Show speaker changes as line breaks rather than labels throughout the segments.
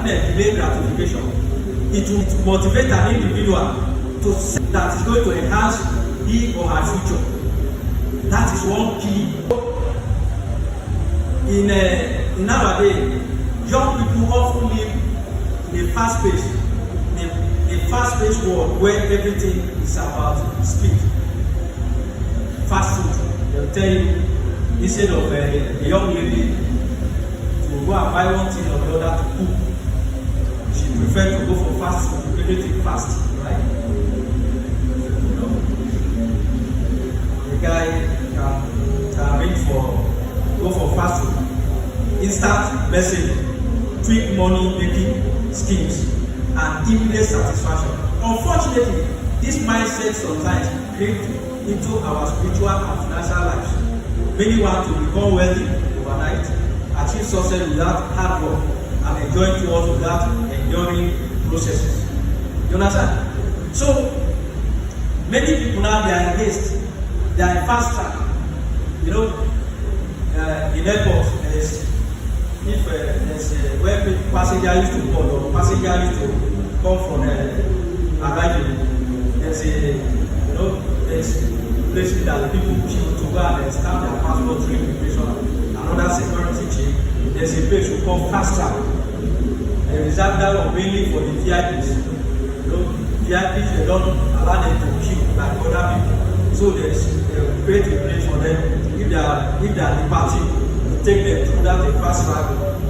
having a delayed gratification, it will motivate an individual to say that is going to enhance he or her future. That is one key. In nowadays, young people often live in a fast-paced world where everything is about speed. Fast food, they'll tell you, instead of a young lady to go and buy one thing or the other to cook, she prefers to go for fast food, everything fast, right? You know, the guy can arrange go for fast food, instant messaging, quick money making schemes, and immediate satisfaction. Unfortunately, this mindset sometimes creeps into our spiritual and financial lives. Many want to become wealthy overnight, achieve success without hard work, and enjoy towards without enduring processes. You understand? So, many people now, they are in haste, they are in fast track. You know, in airports, there's where passenger used to board or passenger used to come from arrival, there's places that the people queue to go and stamp their passport through immigration, another security check. There's a place we call fast track. They reserve that one mainly for the VIPs. VIPs, they don't allow them to queue like other people. So they create a place for them if they are departing, take them through that fast track.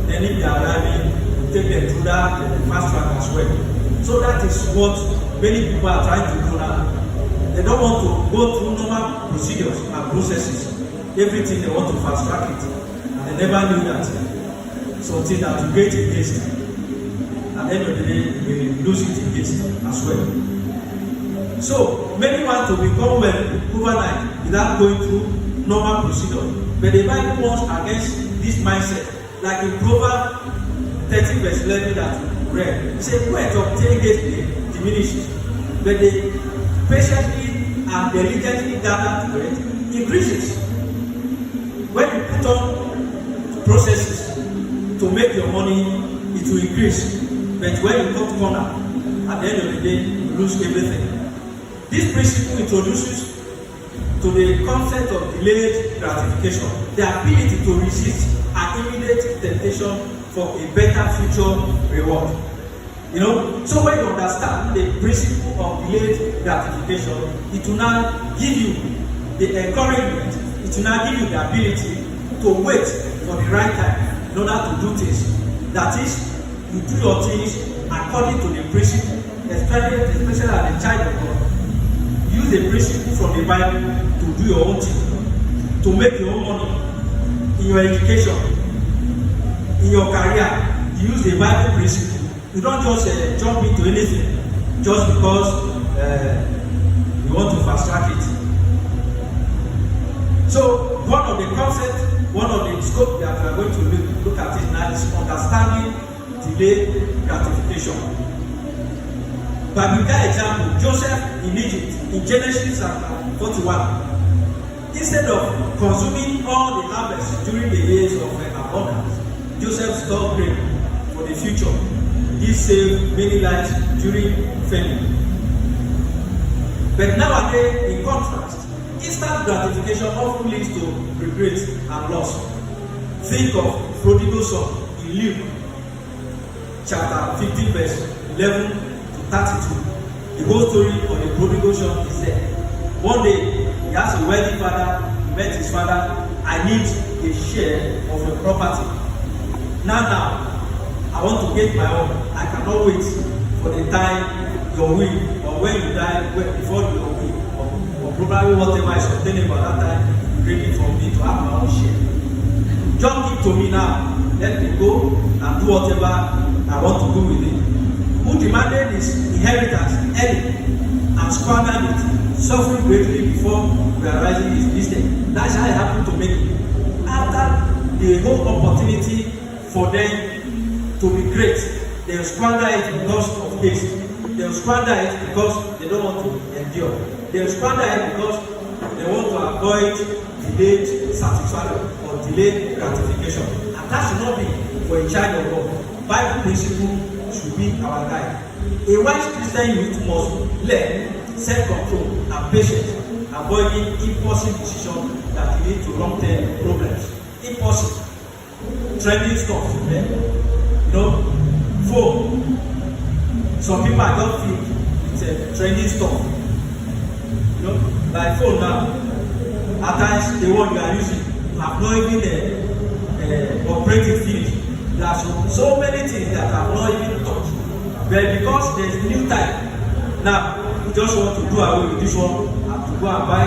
Then if they are arriving, take them through that fast track as well. So that is what many people are trying to do now. They don't want to go through normal procedures and processes. Everything they want to fast track it. And they never knew that something that will get in haste. At the end of the day, they lose it in haste as well. So many want to become well overnight without going through normal procedure. But the Bible warns against this mindset. Like in Proverbs 30 verse 11 that we read, it says, "Wealth obtained greatly diminishes, but the patiently and diligently gathered wealth increases." When you put on processes to make your money, it will increase. But when you cut corner, at the end of the day, you lose everything. This principle introduces to the concept of delayed gratification, the ability to resist an immediate temptation for a better future reward. You know, so when you understand the principle of delayed gratification, it will now give you the encouragement, it will now give you the ability to wait for the right time in order to do things. That is, you do your things according to the principle, especially as a child of God. Use the principle from the Bible to do your own thing, to make your own money in your education, in your career. You use the Bible principle. You don't just jump into anything just because you want to fast track it. So one of the concepts, one of the scope that we are going to look at it now is understanding delayed gratification. By biblical example, Joseph in Egypt, in Genesis chapter 41, instead of consuming all the harvest during the years of abundance, Joseph stored grain for the future. This saved many lives during famine. But nowadays, in contrast, instant gratification often leads to regret and loss. Think of prodigal son in Luke chapter 15 verse 11 to 32. The whole story of the prodigal son is there. One day, he has a wealthy father. He met his father. "I need a share of your property. Now, I want to get my own. I cannot wait for the time your will, or when you die, before your will, or probably whatever is obtainable at that time, ready for me to have my own share. Just give to me now. Let me go and do whatever I want to do with it." Who demanded his inheritance early and squandered it, suffering greatly before realizing his mistake. That's how it happened to me. After the whole opportunity for them to be great, they will squander it because of haste. They will squander it because they don't want to endure. They will squander it because they want to avoid delayed satisfaction or delayed gratification. And that should not be for a child of God. Bible principle should be our guide. A wise Christian youth must learn self-control and patience, avoiding impulsive decisions that lead to long-term problems. Impulsive, trending stuff, phone. Some people are just filled with trending stuff. Like phone now. At times, the one you are using have not even operated finish. There are so many things that have not even touched. But because there's new type, now you just want to do away with this one and to go and buy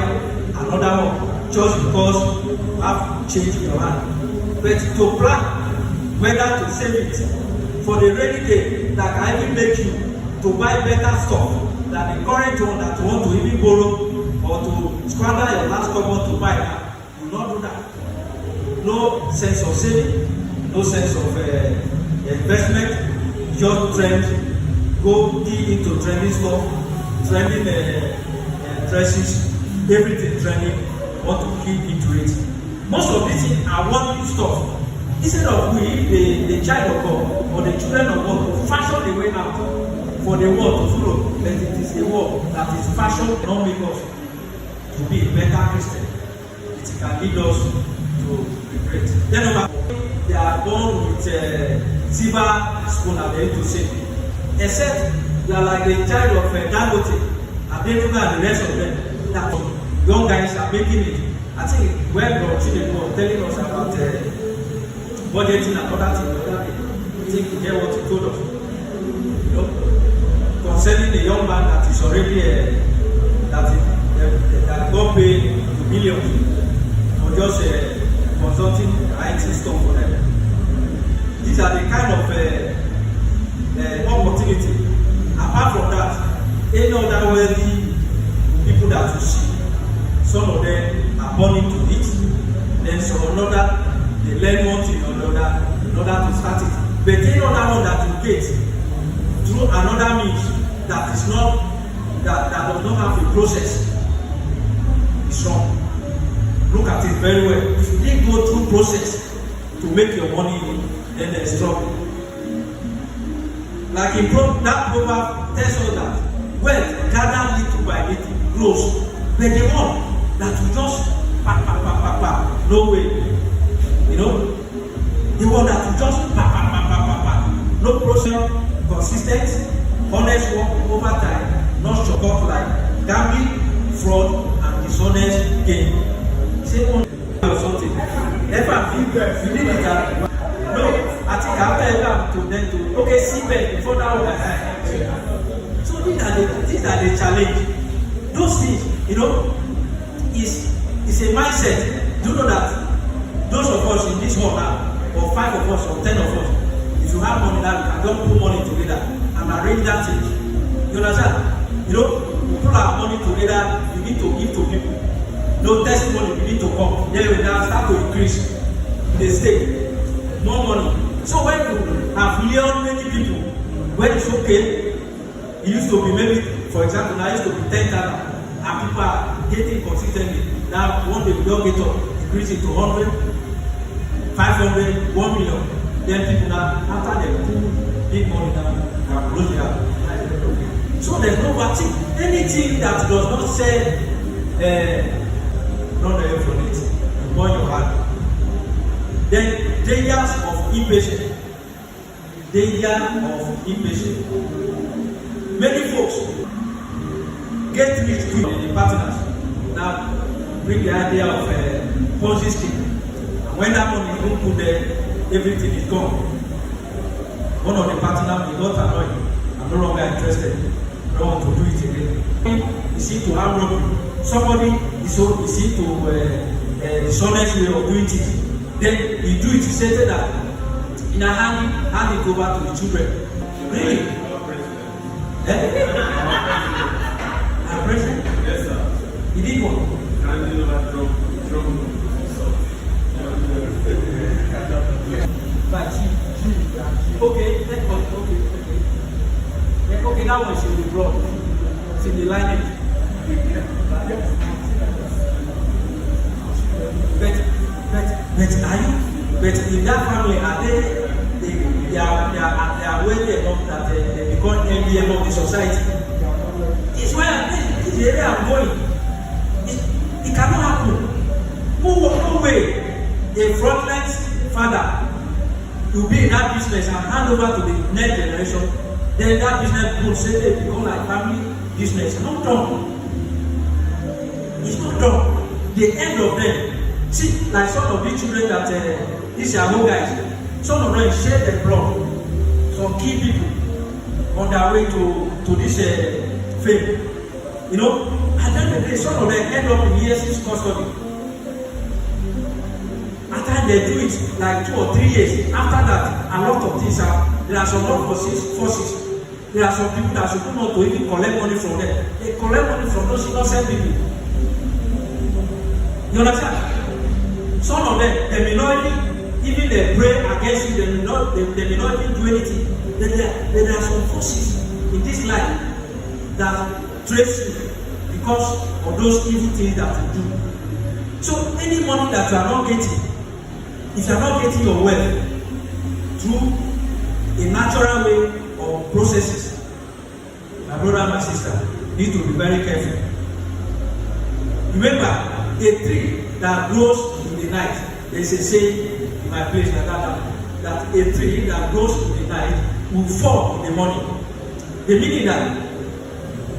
another one just because you have change in your hand. But to plan whether to save it for the rainy day that can even make you to buy better stuff than the current one that you want to even borrow or to squander your last cover to buy now. You not do that. No sense of saving, no sense of investment, just trend, go deep into trending stuff, trending dresses, everything trending, want to keep into it. Most of these things are worldly stuff. Instead of we, the child of God or the children of God, to fashion the way out for the world to follow, but it is the world that is fashioned and not make us to be a better Christian. It can lead us to regret. Then they are born with silver spoon at the end to say, except they are like the child of Dangote, Ademu and the rest of them. That young guys are making it. I think when God was telling us about budgeting and other things, I think you get what he told us. Concerning the young man that is already that God paid millions for just consulting IT stuff for them. These are the kind of opportunity. Apart from that, any other wealthy people that you see, some of them are born into it, then some another they learn one thing or another in order to start it. But any other one that you get through another means that is not that does not have a process is wrong. Look at it very well. If you didn't go through process to make your money, then there's trouble. Like in that proverb tells us that wealth gathered little by little grows, but the one that you just no way, the one that you just no process, consistent, honest work over time, not short like gambling, fraud, and dishonest gain. Say one or something. Never feel you did it. No, I think after to them to okay, see them before that one. So these are the challenge. Those things, is a mindset. Do you know that those of us in this hall now, or 5 of us, or 10 of us, if you have money now, you can just put money together and arrange that thing. You understand? You put our money together, you need to give to people. No testimony, you need to come. Then we now start to increase the stake. More money. So when you have many people, when it's okay, it used to be maybe, for example, now it used to be 10,000, and people are getting consistently. Now one day we don't get up, increase it to 100, 500, 1 million. Then people now, after they put big money down, they are closing out. So there's no vaccine. Anything that does not sell, run away from it. You burn your heart. Then dangers of impatience. Many folks get rich quick in the partners. Now bring the idea of Ponzi scheme. When that money is put there, everything is gone. One of the partners is not annoyed. I'm no longer interested. I don't want to do it again. You see to have robbery. Somebody is into dishonest way of doing things. Then he do it, he said that in a hand it over to the children. Really? Our president?
Yes, sir.
He did what?
Handing over drug.
Okay, that one should be brought. It's in the lineage. But in that family, are they are wealthy enough that they become envious of the society. This is the area I'm going. It cannot happen. No way a fraudulent father will be in that business and hand over to the next generation. Then that business will say they become like family business. Not done. It's not done. The end of them. See, like some of these children that these Yahoo guys, some of them shed their blood. Some key people on their way to this fame. You know, at the end of the day, some of them end up in years in custody. After they do it like 2 or 3 years, after that, a lot of things happen. There are some forces. There are some people that should not to even collect money from them. They collect money from those innocent people. You understand? Some of them, they may not even they pray against you, they may not even do anything. There are some forces in this life that trace you because of those evil things that you do. So any money that you are not getting, if you are not getting your wealth through a natural way or processes, my brother and my sister need to be very careful. Remember, a tree that grows in the night, there is a saying in my place that a tree that grows in the night will fall in the morning. The meaning that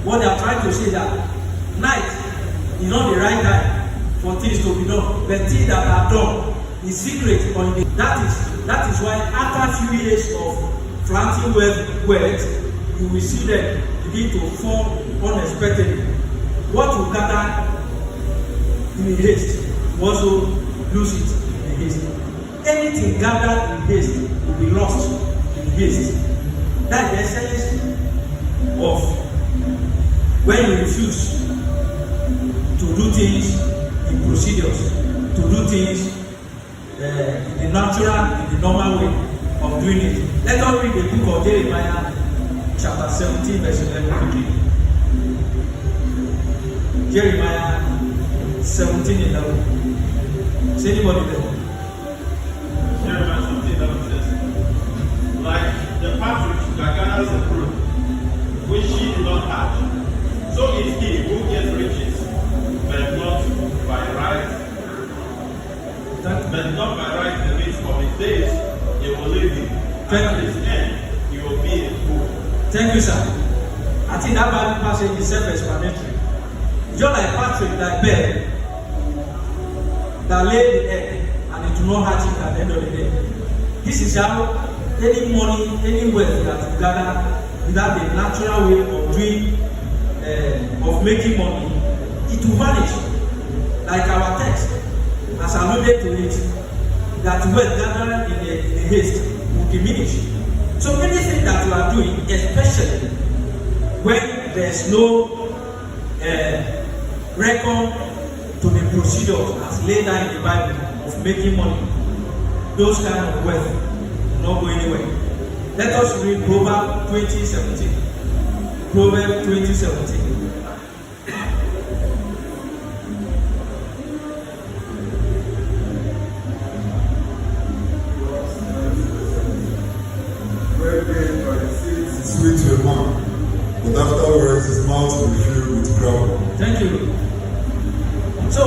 what they are trying to say that night is not the right time for things to be done, but things that are done in secret or in the, that is why after a few years of planting wealth, you will see them begin to fall unexpectedly. What will gather in haste will also lose it in haste. Anything gathered in haste will be lost in haste. That is the essence of when you refuse to do things in procedures, to do things in the natural, in the normal way of doing it. Let us read the book of Jeremiah, chapter 17, verse 11 quickly. Jeremiah 17:11. Is anybody there?
Jeremiah 17:11 says, like the partridge that gathers the fruit, which she did not hatch, so is he who gets riches, but not by right. But not by right in the midst of his days, he will leave him. At his end, he will be a fool.
Thank you, sir. I think that Bible passage is self-explanatory. Just like Patrick, like bird, that laid the egg and it will not hatch it at the end of the day. This is how any money, any wealth that you gather without the natural way of doing, of making money, it will vanish. Like our text has alluded to it, that wealth gathered in a haste will diminish. So anything that you are doing, especially when there's no record to the procedures as laid down in the Bible of making money, those kind of wealth will not go anywhere. Let us read Proverbs 20:17. Proverbs 20:17.
Sweet to a man, but afterwards his mouth will be filled with gravel.
Thank you. So,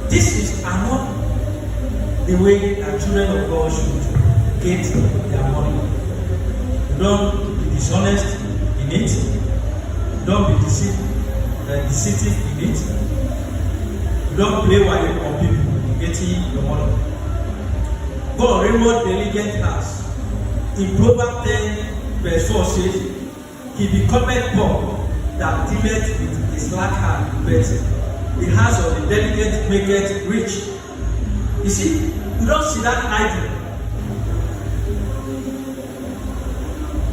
this is not the way that children of God should get their money. Don't be dishonest in it. Don't be deceitful in it. Don't play while on people getting your money. God reward diligent hands. In Proverbs 10, verse 4 says, he becometh poor that dealeth with his slack hand, but the hands of the diligent maketh rich. You see, you don't see that idle.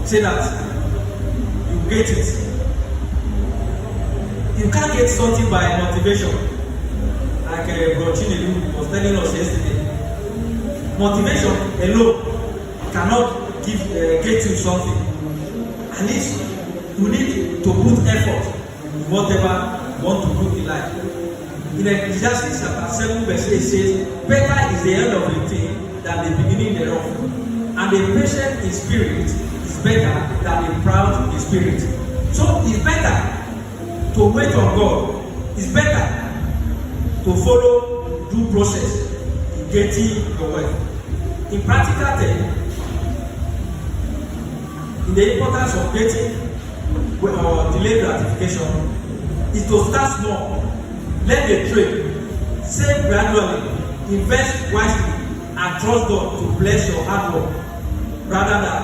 Say that you get it. You can't get something by motivation, like Bro Chinedu was telling us yesterday. Motivation alone cannot get you something. At least you need to put effort in whatever you want to do in life. In Ecclesiastes chapter 7 verse 8 says, better is the end of a thing than the beginning thereof. And a patient in spirit is better than a proud in spirit. So it's better to wait on God. It's better to follow due process in getting your wealth. In practical terms, in the importance of getting or delayed gratification is to start small, learn the trade, save gradually, invest wisely, and trust God to bless your hard work rather than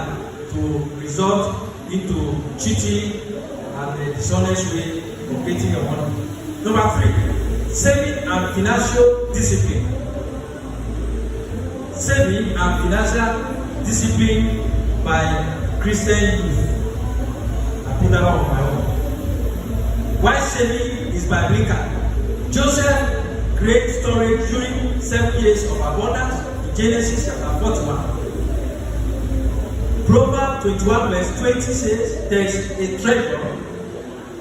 to result into cheating and a dishonest way of getting your money. Number 3, saving and financial discipline. Saving and financial discipline by Christian youth. I put that on my own. Why saving is biblical. Joseph created storage during 7 years of abundance in Genesis chapter 41. Proverbs 21 verse 20 says there is a treasure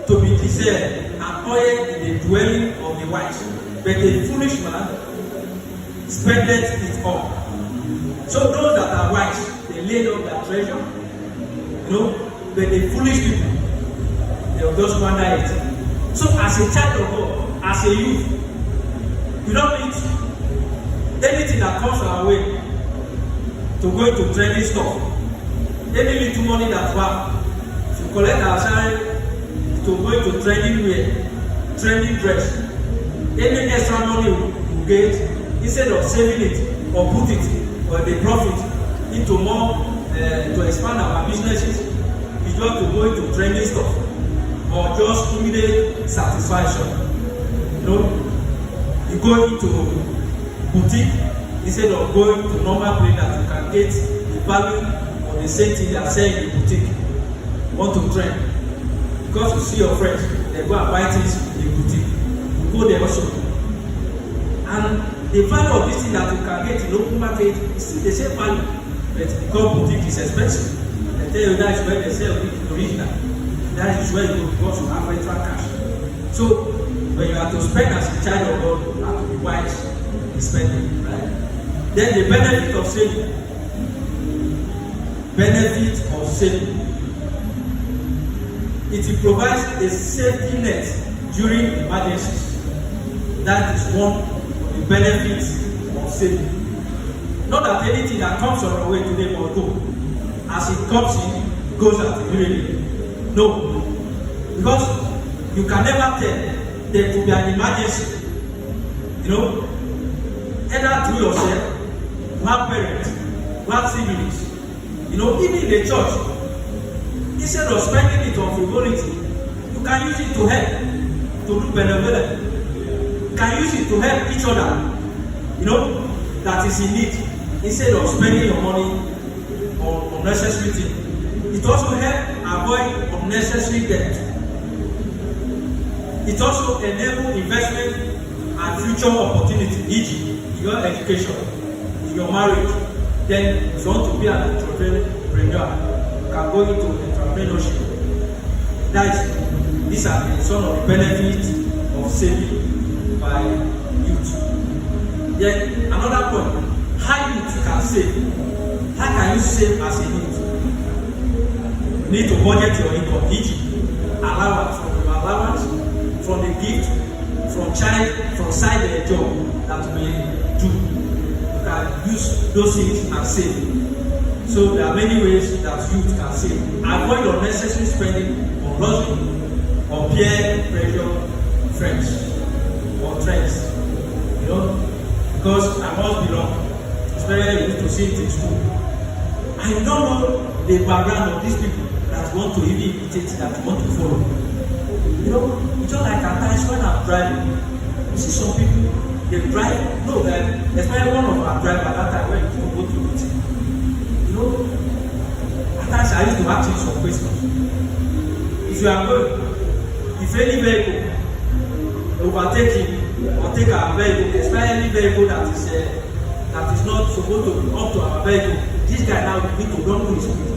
to be desired and oil in the dwelling of the wise, but a foolish man spendeth it all. So those that are wise, they lay up their treasure, but the foolish people, they will just squander it. So as a child of God, as a youth, you don't need anything that comes our way to go into trending stuff. Any little money that we have, to collect our salary, to go into trending wear, trending dress. Any extra money we get, instead of saving it or put it or the profit into more to expand our businesses, is just to go into trending stuff or just immediate satisfaction. You go into boutique instead of going to normal place that you can get the value of the same thing they are selling in boutique. You want to trend because you see your friends, they go and buy things in the boutique. You go there also, and the value of this thing that you can get in open market is still the same value, but because boutique is expensive, they tell you that is where they sell the original. That is where you go because you have extra cash. So when you have to spend as a child of God, you have to be wise in spending, right? Then the benefit of saving. Benefit of saving. It provides a safety net during emergencies. That is one of the benefits of saving. Not that anything that comes on your way today must go. As it comes in, it goes out immediately. No. Because you can never tell there could be an emergency. Either through yourself, you have parents, you have siblings, even in the church. Instead of spending it on frivolity, you can use it to help, to do benevolent. You can use it to help each other, that is in need, instead of spending your money on unnecessary things. It also helps avoid unnecessary debt. It also enables investment and future opportunity, e.g., in your education, in your marriage. Then, if you want to be an entrepreneur, you can go into entrepreneurship. These are some of the benefits of saving by youth. Then, another point, how youth can save. How can you save as a youth? You need to budget your income, e.g., allowance from your allowance, from the gift, from side job that we do. You can use those things and save. So there are many ways that youth can save. Avoid unnecessary spending on luxury or peer pressure friends or trends. Because I must belong. It's very good to see it in school. I don't know the background of these people that want to even imitate, that want to follow. It's just like at times when I'm driving, you see some people, they drive, especially one of our drivers at that time when we go to meeting. At times I used to ask him some questions. If you are going, if any vehicle overtake him or take our vehicle, especially any vehicle that is not supposed to be up to our vehicle, this guy now will need to run with his speed.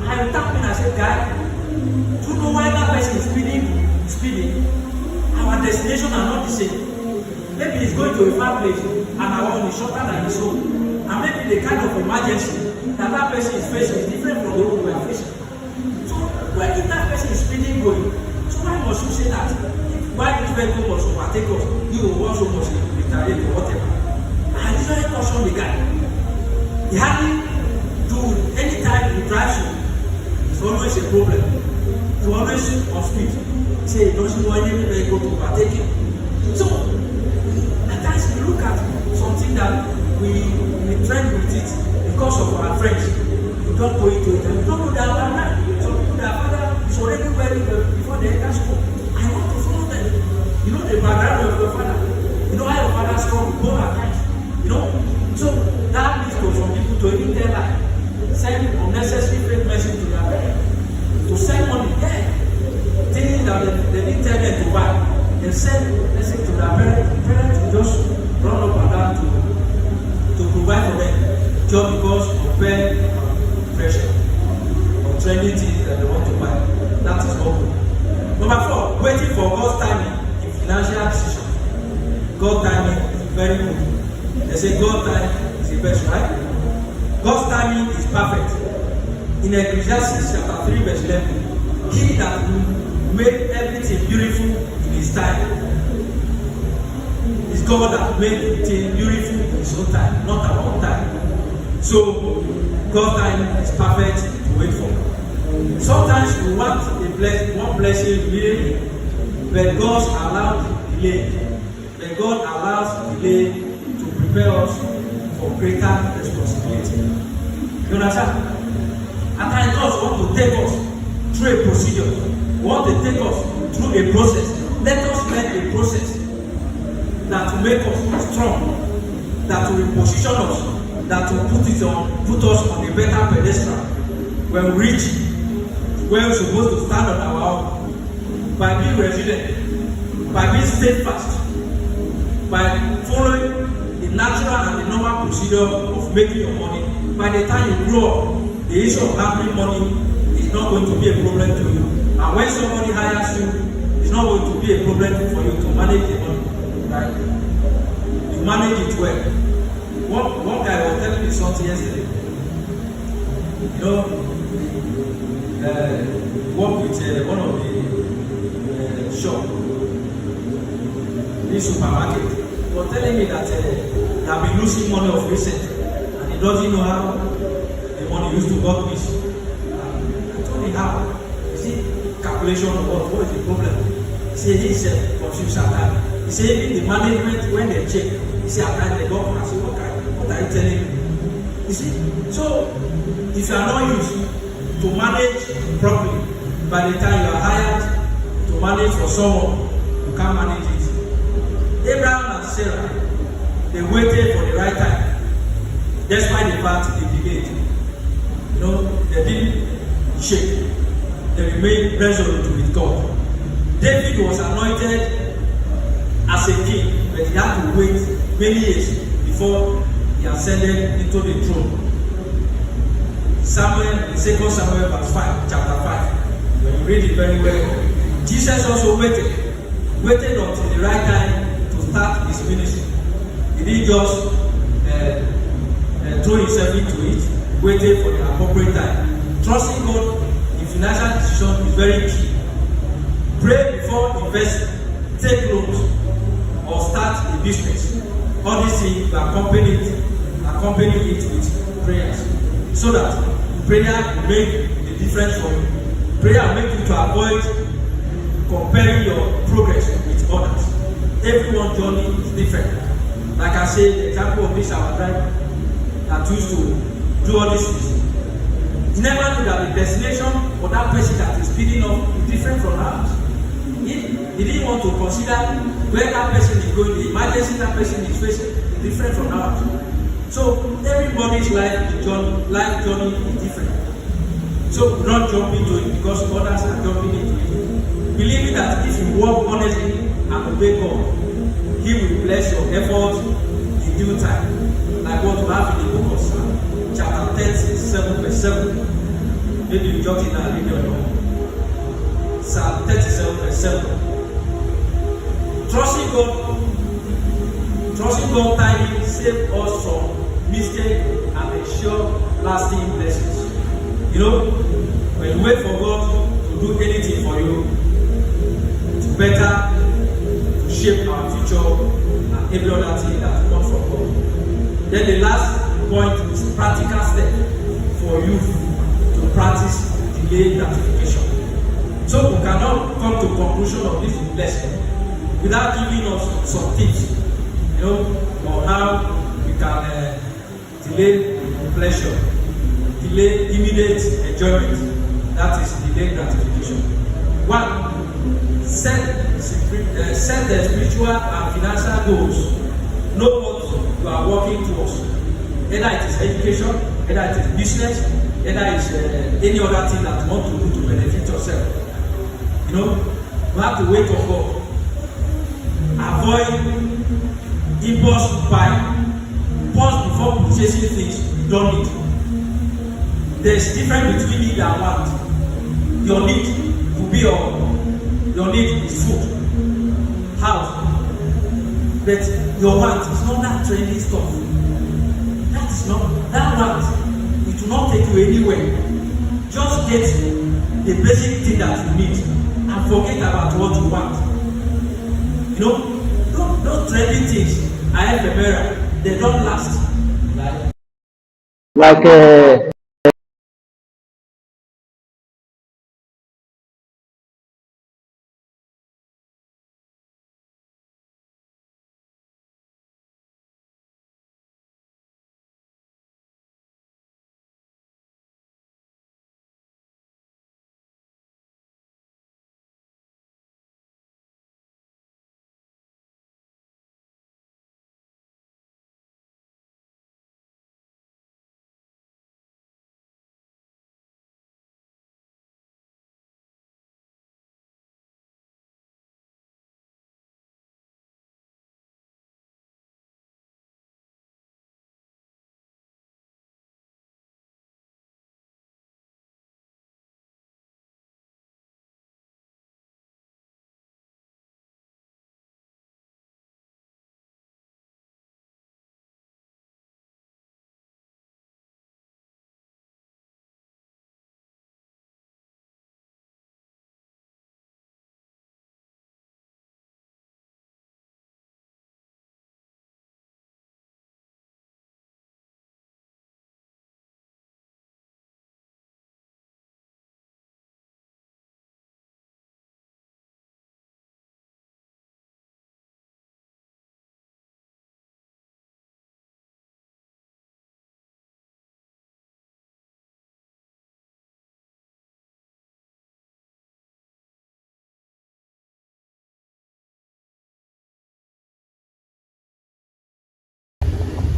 I will tap him and say, guy, do you know why that person is speeding? Our destination are not the same. Maybe he's going to a far place and our own is shorter than his own. And maybe the kind of emergency that person is facing is different from the one we are facing. So when if that person is really going, so why must you say that? Why this vehicle must overtake us? You also must retaliate or whatever. I usually caution the guy. He hardly do anytime he drives you. It's always a problem. He always on speed. Say he doesn't want any vehicle to overtake him. So at times we look at something that we trend with it because of our friends. We don't go into it and we don't know that our right. Some people their father is already very well before they enter school. I want to follow them. You know the background of your father. You know how your father struggled both at times. You know? So that leads to some people to even tell like send unnecessary fake message to their parents. To send money, yeah. Things that they didn't tell them to buy. They send message to their parents. The parents will just run up and down to provide for them just because of peer pressure or trending things that they want to buy. That is not good. Number 4, waiting for God's timing in financial decisions. God's timing is very good. They say God's time is the best, right? God's timing is perfect. In Ecclesiastes chapter 3 verse 11, he that made everything beautiful in his time is God that made everything beautiful in his own time, not our own time. So God's time is perfect to wait for. Sometimes we want one blessing immediately, but God allows delay. But God allows delay to prepare us for greater responsibility. You understand? At times God wants to take us through a procedure. Want to take us through a process. Let us learn a process that will make us strong, that will reposition us, that will put us on a better pedestal when we reach where we're supposed to stand on our own. By being resilient, by being steadfast, by following the natural and the normal procedure of making your money. By the time you grow up, the issue of having money is not going to be a problem to you. And when somebody hires you, it's not going to be a problem for you to manage the money. Right? You manage it well. One guy was telling me something yesterday. You know, work with one of the shop, this supermarket. He was telling me that they have been losing money of recent, and he doesn't know how the money used to got missed. I told him how. You see, calculation of what is the problem? He said he said confused at time. He said even the management when they check, he said at time they go and say, what are you telling me? You see, so if you are not used to manage properly, by the time you are hired to manage for someone, you can't manage it. Abraham and Sarah, they waited for the right time. Despite the fact they delayed. You know, they didn't shake. They remained resolute with God. David was anointed as a king, but he had to wait many years before he ascended into the throne. Samuel, in 2 Samuel chapter 5, when you read it very well, Jesus also waited until the right time to start his ministry. He didn't just throw himself into it, waited for the appropriate time. Trusting God in financial decisions is very key. Pray before investing, take loans, or start a business. All these things accompany it with prayers, so that prayer will make the difference for you. Prayer will make you to avoid comparing your progress with others. Everyone's journey is different. Like I said, the example of this our driver that used to do all these things. You never know that the destination for that person that is speeding up is different from ours. He didn't want to consider where that person is going, the emergency that person is facing is different from ours. So everybody's life journey is different. So not jump into it because others are jumping into it. Believing that if you work honestly and obey God, He will bless your efforts in due time. Like what we have in the book of Psalm, chapter 37, verse 7. Maybe you jot it and read your own. Psalm 37, verse 7. Trusting God timing save us from mistake and ensure lasting blessings. You know, when you wait for God to do anything for you, it's better to shape our future and every other thing that comes from God. Then the last point is practical step for you to practice delayed gratification. So we cannot come to conclusion of this lesson without giving us some tips, you know, on how we can delay pleasure, delay immediate enjoyment. That is delayed gratification. One, set the spiritual and financial goals. Know what you are working towards. Either it is education, either it is business, either it is any other thing that you want to do to benefit yourself. You know, you have to wait on God. Avoid impulse buying. Pause before purchasing things you don't need. There is difference between need and want. Your need could be your need is food, house, but your want is not that trendy stuff. That is not that want. It will not take you anywhere. Just get the basic thing that you need and forget about what you want. You know, those trendy things are ephemeral. They don't last.
Like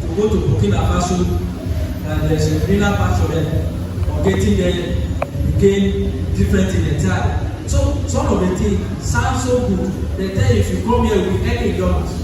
To go to Burkina Faso, and there's a greener part of them, or getting there, gain different in the time. So some of the things sound so good. They tell you if you come here with $80,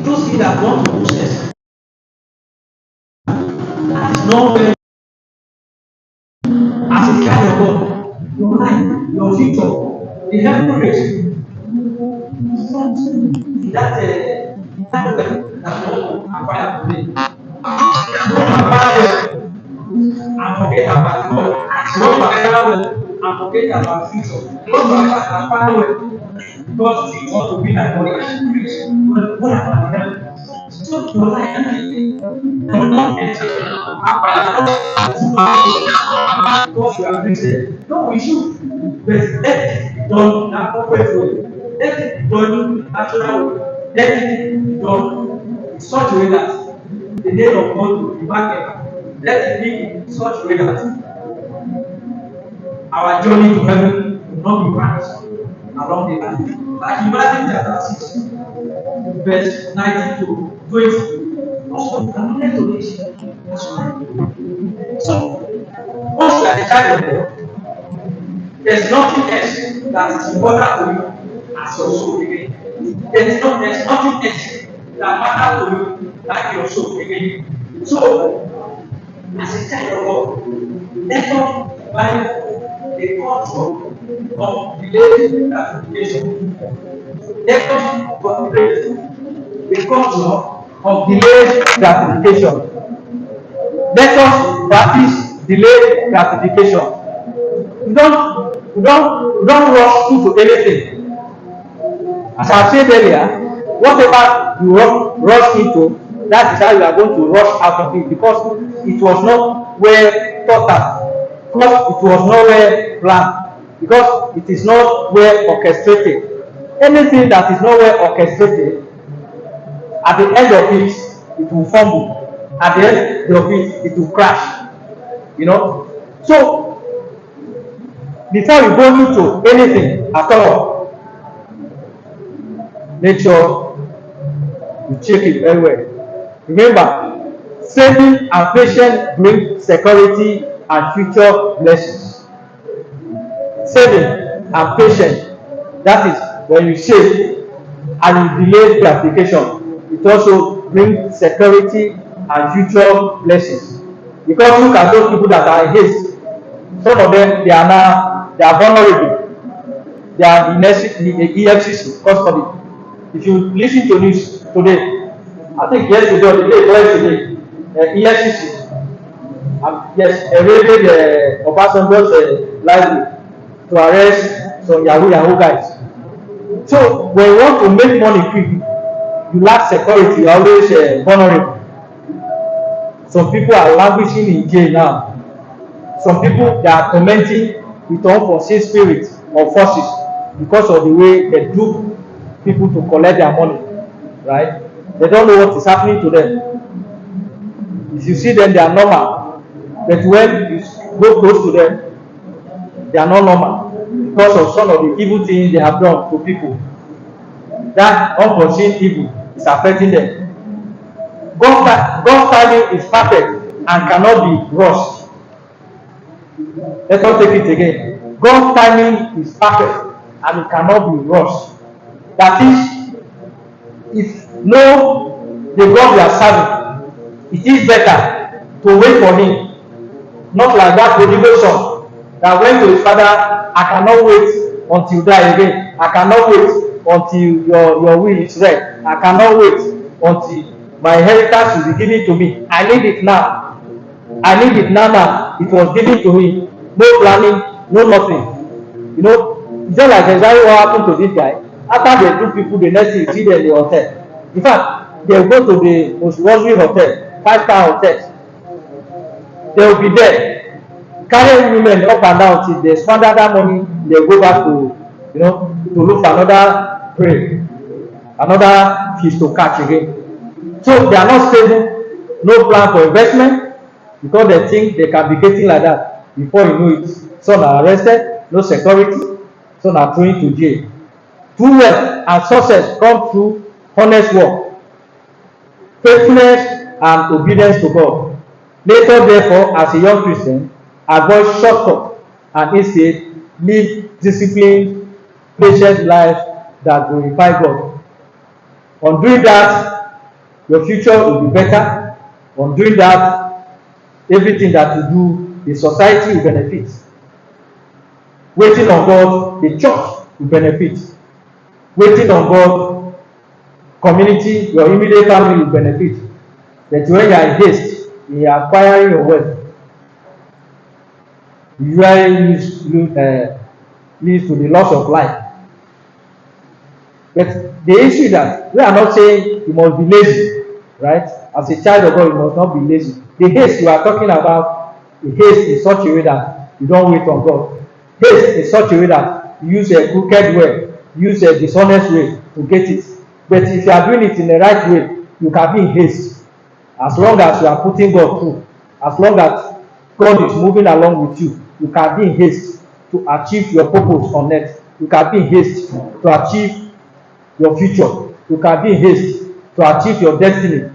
those things that want to possess, that is not where, as a child of God, your life, your future, the heavenly race, is not that that way that you acquire today. Don't acquire well and forget about God. Don't acquire well and forget about future. Don't acquire well because you want to be like God and grace. But what about the heaven? So your life will not enter because you are Christian. No, we should. But let it be done in a perfect way. Let it be done in a natural way. Let it be done in such a way that the name of God will be marked. Let it be in such a way that our journey to heaven will not be vanished along the line. Like Matthew chapter 6, verse 19 to 20. Also, I'm not to this. So, once you are a child of God, there's nothing else that is important to you as your soul again. There's nothing else that matters to you like your soul again. So, as a child of God, let us buy the culture of delayed gratification. Let us cultivate the culture of delayed gratification. Let us practice delayed gratification. You don't rush into anything. As I said earlier, whatever you rush into, that is how you are going to rush out of it because it was not well thought out, because it was not well planned, because it is not well orchestrated. Anything that is not well orchestrated, at the end of it will fumble. At the end of it will crash. So before you go into anything at all, make sure you check it very well. Remember, saving and patience bring security and future blessings. Saving and patience, that is when you save and you delay gratification, it also brings security and future blessings. Because look at those people that are in haste. Some of them, they are vulnerable. They are in the EFCC custody. If you listen to this today, I think yesterday or the day before yesterday, EFCC, yes, raided Obasanjo's library to arrest some Yahoo guys. So when you want to make money quick, you lack security, you are always vulnerable. Some people are languishing in jail now. Some people, they are tormenting with unforeseen spirits or forces because of the way they dupe people to collect their money, right? They don't know what is happening to them. If you see them, they are normal, but when you go close to them, they are not normal because of some of the evil things they have done to people. That unforeseen evil is affecting them. God's timing is perfect and cannot be rushed. Let us take it again. God's timing is perfect and it cannot be rushed. That is, if know the God we are serving, it is better to wait for him. Not like that prodigal son that went to his father, I cannot wait until die again. I cannot wait until your will is read. I cannot wait until my inheritance will be given to me. I need it now. I need it now. It was given to me. No planning, no nothing. It's just like exactly what happened to this guy. After they do people, the next thing you see them in the hotel. In fact, they will go to the most luxury hotel, 5-star hotels. They will be there, carrying women up and down till they squander that money. They will go back to look for another prey, another fish to catch again. So they are not stable, no plan for investment because they think they can be getting like that. Before you know it, some are arrested, no security, some are thrown to jail. True wealth and success come through honest work, faithfulness and obedience to God. Later, therefore, as a young Christian, avoid shortcut and instead live disciplined, patient life that glorify God. On doing that, your future will be better. On doing that, everything that you do, the society will benefit. Waiting on God, the church will benefit. Waiting on God, community, your immediate family will benefit. But when you are in haste, in acquiring your wealth, you usually leads to the loss of life. But the issue that we are not saying you must be lazy, right? As a child of God, you must not be lazy. The haste you are talking about, the haste in such a way that you don't wait on God. Haste in such a way that you use a crooked way, use a dishonest way to get it. But if you are doing it in the right way, you can be in haste. As long as you are putting God through, as long as God is moving along with you, you can be in haste to achieve your purpose on earth. You can be in haste to achieve your future. You can be in haste to achieve your destiny.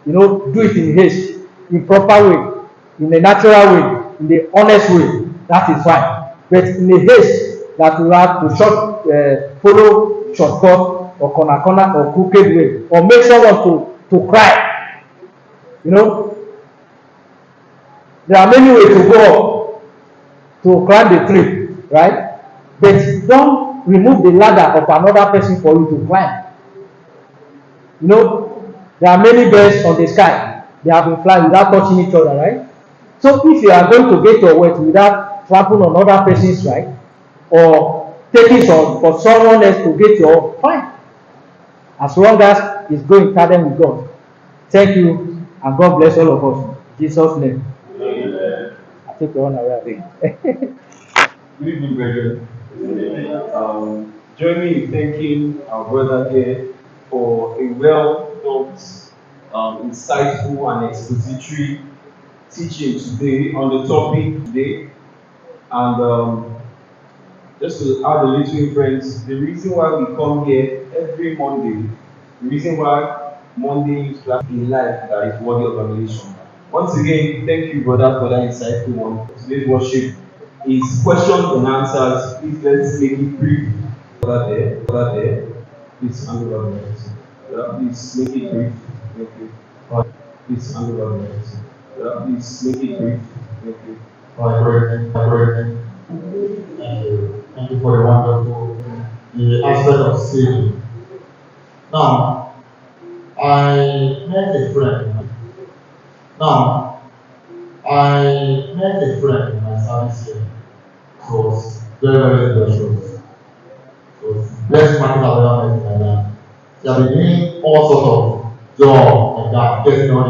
Do it in haste, in proper way, in a natural way, in the honest way. That is fine. But in a haste that you have to follow shortcut or corner or crooked way, or make someone to cry. There are many ways to go up to climb the tree, right? But don't remove the ladder of another person for you to climb. There are many birds on the sky. They have been flying without touching each other, right? So if you are going to get your wealth without trampling on other person's right, or taking some for someone else to get your own, fine. As long as it's going in tandem with God. Thank you, and God bless all of us. In Jesus' name.
Amen.
I think we're on our way.
Good evening, brethren. Join me in thanking our brother here for a well-thought, insightful, and expository teaching today on the topic today. And just to add a little inference, the reason why we come here every Monday, the reason why Monday is a life that is worthy of emulation. Once again, thank you, brother, for that insightful one. Today's worship is questions and answers. Please let's make it brief. Brother there. Please handle over the next. Please make it brief. Thank you. Please handle over the next. Please make it brief. Thank you.
Thank you for the wonderful aspect of saving. Now, I met a friend in my service here. It was very, very precious. It was best market awareness in my life. She had been doing all sorts of jobs like that, getting on